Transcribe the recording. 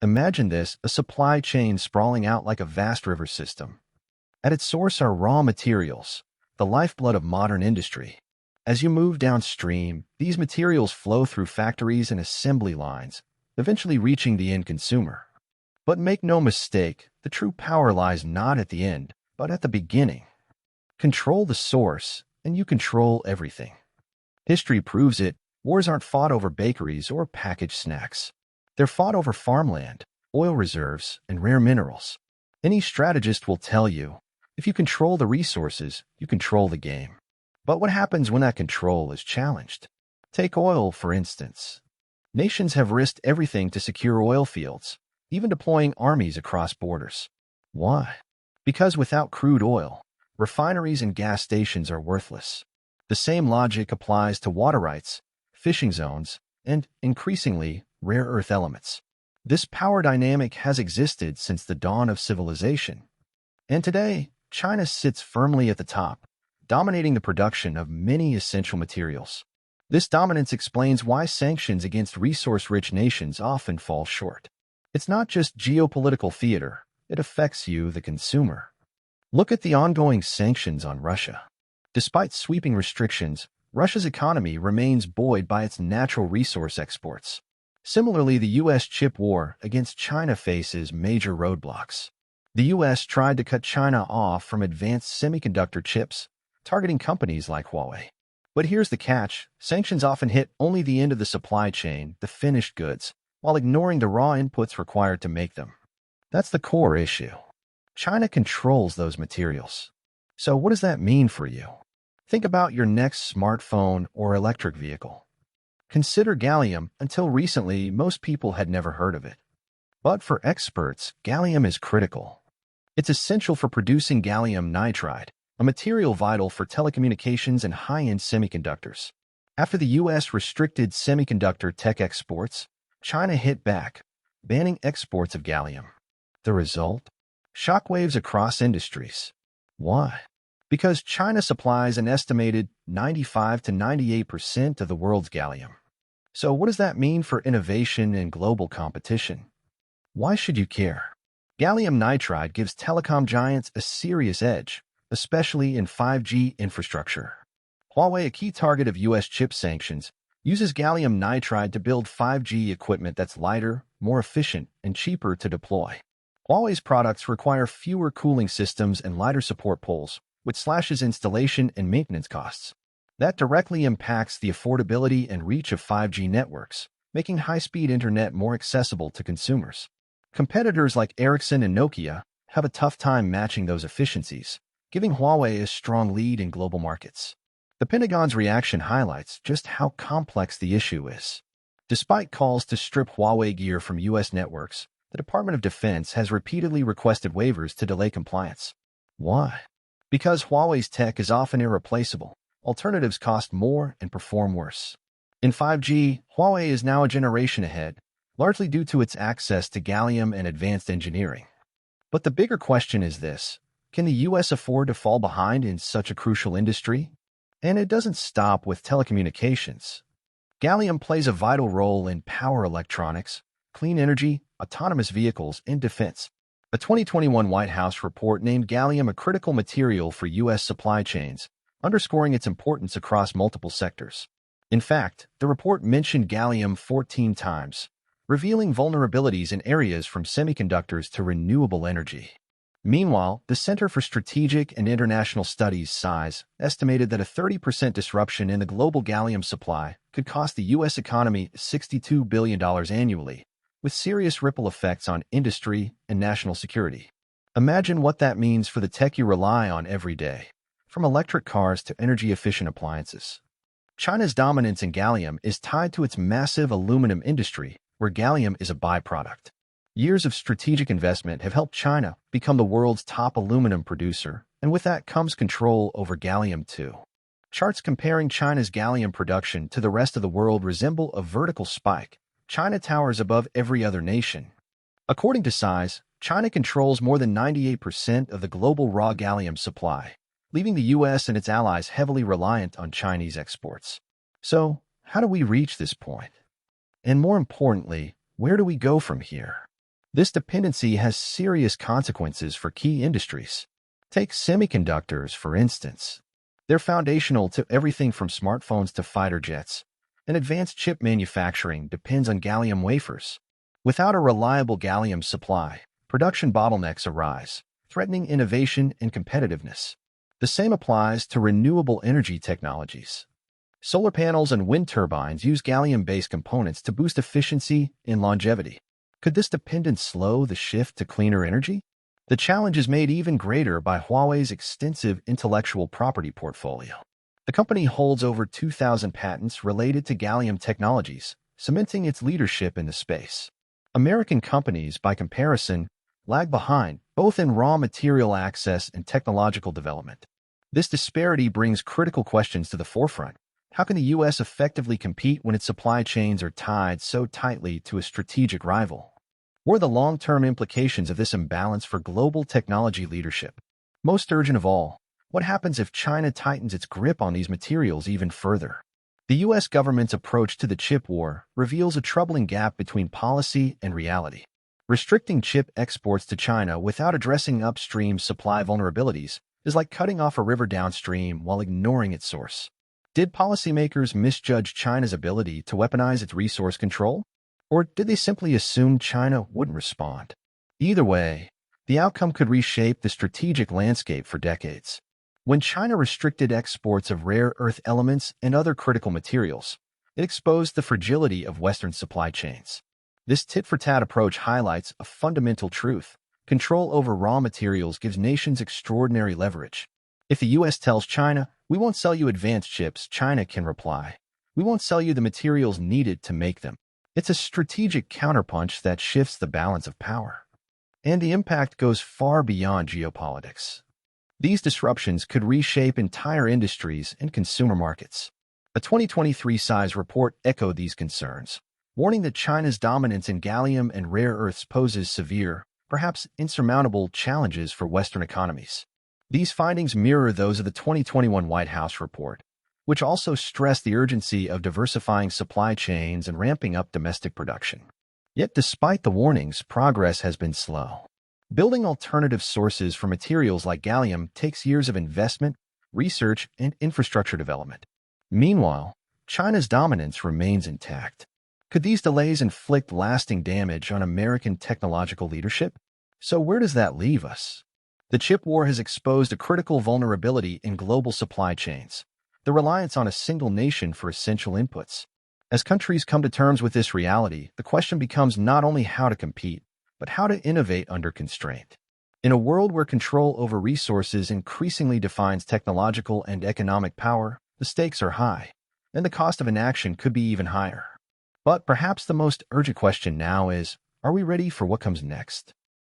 Imagine this, a supply chain sprawling out like a vast river system. At its source are raw materials, the lifeblood of modern industry. As you move downstream, these materials flow through factories and assembly lines, eventually reaching the end consumer. But make no mistake, the true power lies not at the end, but at the beginning. Control the source, and you control everything. History proves it. Wars aren't fought over bakeries or packaged snacks. They're fought over farmland, oil reserves, and rare minerals. Any strategist will tell you, if you control the resources, you control the game. But what happens when that control is challenged? Take oil, for instance. Nations have risked everything to secure oil fields, even deploying armies across borders. Why? Because without crude oil, refineries and gas stations are worthless. The same logic applies to water rights, fishing zones, and, increasingly, rare earth elements. This power dynamic has existed since the dawn of civilization. And today, China sits firmly at the top, dominating the production of many essential materials. This dominance explains why sanctions against resource-rich nations often fall short. It's not just geopolitical theater, it affects you, the consumer. Look at the ongoing sanctions on Russia. Despite sweeping restrictions, Russia's economy remains buoyed by its natural resource exports. Similarly, the U.S. chip war against China faces major roadblocks. The U.S. tried to cut China off from advanced semiconductor chips, targeting companies like Huawei. But here's the catch. Sanctions often hit only the end of the supply chain, the finished goods, while ignoring the raw inputs required to make them. That's the core issue. China controls those materials. So what does that mean for you? Think about your next smartphone or electric vehicle. Consider gallium. Until recently, most people had never heard of it. But for experts, gallium is critical. It's essential for producing gallium nitride, a material vital for telecommunications and high-end semiconductors. After the U.S. restricted semiconductor tech exports, China hit back, banning exports of gallium. The result? Shockwaves across industries. Why? Because China supplies an estimated 95 to 98% of the world's gallium. So what does that mean for innovation and global competition? Why should you care? Gallium nitride gives telecom giants a serious edge, especially in 5G infrastructure. Huawei, a key target of U.S. chip sanctions, uses gallium nitride to build 5G equipment that's lighter, more efficient, and cheaper to deploy. Huawei's products require fewer cooling systems and lighter support poles, which slashes installation and maintenance costs. That directly impacts the affordability and reach of 5G networks, making high-speed internet more accessible to consumers. Competitors like Ericsson and Nokia have a tough time matching those efficiencies, giving Huawei a strong lead in global markets. The Pentagon's reaction highlights just how complex the issue is. Despite calls to strip Huawei gear from U.S. networks, the Department of Defense has repeatedly requested waivers to delay compliance. Why? Because Huawei's tech is often irreplaceable. Alternatives cost more and perform worse. In 5G, Huawei is now a generation ahead, largely due to its access to gallium and advanced engineering. But the bigger question is this: can the U.S. afford to fall behind in such a crucial industry? And it doesn't stop with telecommunications. Gallium plays a vital role in power electronics, clean energy, autonomous vehicles, and defense. A 2021 White House report named gallium a critical material for U.S. supply chains, underscoring its importance across multiple sectors. In fact, the report mentioned gallium 14 times, revealing vulnerabilities in areas from semiconductors to renewable energy. Meanwhile, the Center for Strategic and International Studies (SISE) estimated that a 30% disruption in the global gallium supply could cost the U.S. economy $62 billion annually, with serious ripple effects on industry and national security. Imagine what that means for the tech you rely on every day, from electric cars to energy-efficient appliances. China's dominance in gallium is tied to its massive aluminum industry, where gallium is a byproduct. Years of strategic investment have helped China become the world's top aluminum producer, and with that comes control over gallium too. Charts comparing China's gallium production to the rest of the world resemble a vertical spike. China towers above every other nation. According to SISE, China controls more than 98% of the global raw gallium supply, leaving the U.S. and its allies heavily reliant on Chinese exports. So, how do we reach this point? And more importantly, where do we go from here? This dependency has serious consequences for key industries. Take semiconductors, for instance. They're foundational to everything from smartphones to fighter jets, and advanced chip manufacturing depends on gallium wafers. Without a reliable gallium supply, production bottlenecks arise, threatening innovation and competitiveness. The same applies to renewable energy technologies. Solar panels and wind turbines use gallium-based components to boost efficiency and longevity. Could this dependence slow the shift to cleaner energy? The challenge is made even greater by Huawei's extensive intellectual property portfolio. The company holds over 2,000 patents related to gallium technologies, cementing its leadership in the space. American companies, by comparison, lag behind, both in raw material access and technological development. This disparity brings critical questions to the forefront. How can the U.S. effectively compete when its supply chains are tied so tightly to a strategic rival? What are the long-term implications of this imbalance for global technology leadership? Most urgent of all, what happens if China tightens its grip on these materials even further? The U.S. government's approach to the chip war reveals a troubling gap between policy and reality. Restricting chip exports to China without addressing upstream supply vulnerabilities is like cutting off a river downstream while ignoring its source. Did policymakers misjudge China's ability to weaponize its resource control? Or did they simply assume China wouldn't respond? Either way, the outcome could reshape the strategic landscape for decades. When China restricted exports of rare earth elements and other critical materials, it exposed the fragility of Western supply chains. This tit-for-tat approach highlights a fundamental truth. Control over raw materials gives nations extraordinary leverage. If the U.S. tells China, "We won't sell you advanced chips," China can reply, "We won't sell you the materials needed to make them." It's a strategic counterpunch that shifts the balance of power. And the impact goes far beyond geopolitics. These disruptions could reshape entire industries and consumer markets. A 2023 size report echoed these concerns, warning that China's dominance in gallium and rare earths poses severe, perhaps insurmountable challenges for Western economies. These findings mirror those of the 2021 White House report, which also stressed the urgency of diversifying supply chains and ramping up domestic production. Yet despite the warnings, progress has been slow. Building alternative sources for materials like gallium takes years of investment, research, and infrastructure development. Meanwhile, China's dominance remains intact. Could these delays inflict lasting damage on American technological leadership? So where does that leave us? The chip war has exposed a critical vulnerability in global supply chains, the reliance on a single nation for essential inputs. As countries come to terms with this reality, the question becomes not only how to compete, but how to innovate under constraint. In a world where control over resources increasingly defines technological and economic power, the stakes are high, and the cost of inaction could be even higher. But perhaps the most urgent question now is, are we ready for what comes next?